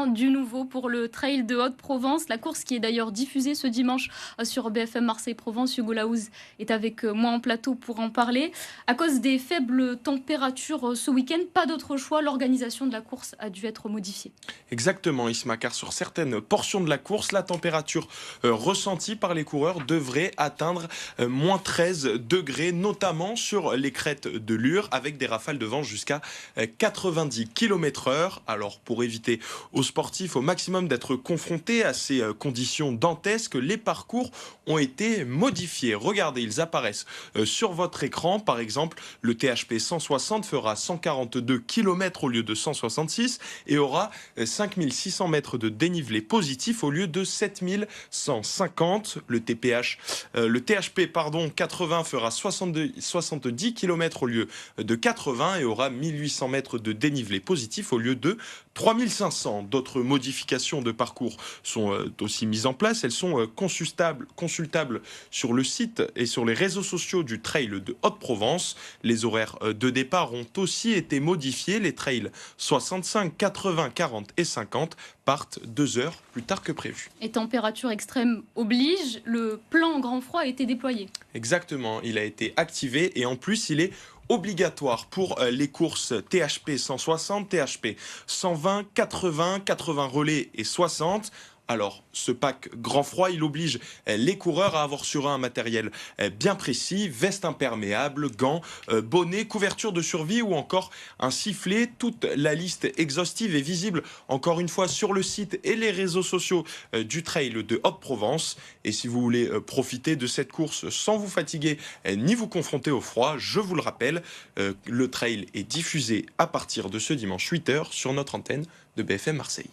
hein, du nouveau pour le Trail de Haute-Provence. La course qui est d'ailleurs diffusée ce dimanche sur BFM Marseille-Provence. Hugo Laouz est avec moi en plateau pour en parler. À cause des faibles températures ce week-end, pas d'autre choix. L'organisation de la course a dû être modifiée. Exactement, Isma, car sur certaines portions de la course, la température ressentie par les coureurs devrait atteindre moins 13 degrés, notamment sur les crêtes de Lure, avec des rafales de vent jusqu'à 90 km/h. Alors, pour éviter aux sportifs au maximum d'être confrontés à ces conditions dantesques, les parcours ont été modifiés. Regardez, ils apparaissent sur votre écran. Par exemple, le THP 160 fera 142 km au lieu de 166 et aura 5600 mètres de dénivelé positif au lieu de 7150. Le THP 80 fera 70 km au lieu de 80 et aura 1800 mètres de dénivelé positif au lieu de 3500. D'autres modifications de parcours sont aussi mises en place. Elles sont consultables sur le site et sur les réseaux sociaux du Trail de Haute-Provence. Les horaires de départ ont aussi été modifiés. Les trails 65, 80, 40 et 50 partent 2 heures plus tard que prévu. Et température extrême oblige, le plan grand froid a été déployé. Exactement, il a été activé et en plus il est obligatoire pour les courses THP 160, THP 120, 80, 80 relais et 60. Alors, ce pack grand froid, il oblige les coureurs à avoir sur eux un matériel bien précis, veste imperméable, gants, bonnet, couverture de survie ou encore un sifflet. Toute la liste exhaustive est visible encore une fois sur le site et les réseaux sociaux du Trail de Haute-Provence. Et si vous voulez profiter de cette course sans vous fatiguer ni vous confronter au froid, je vous le rappelle, le Trail est diffusé à partir de ce dimanche 8h sur notre antenne de BFM Marseille.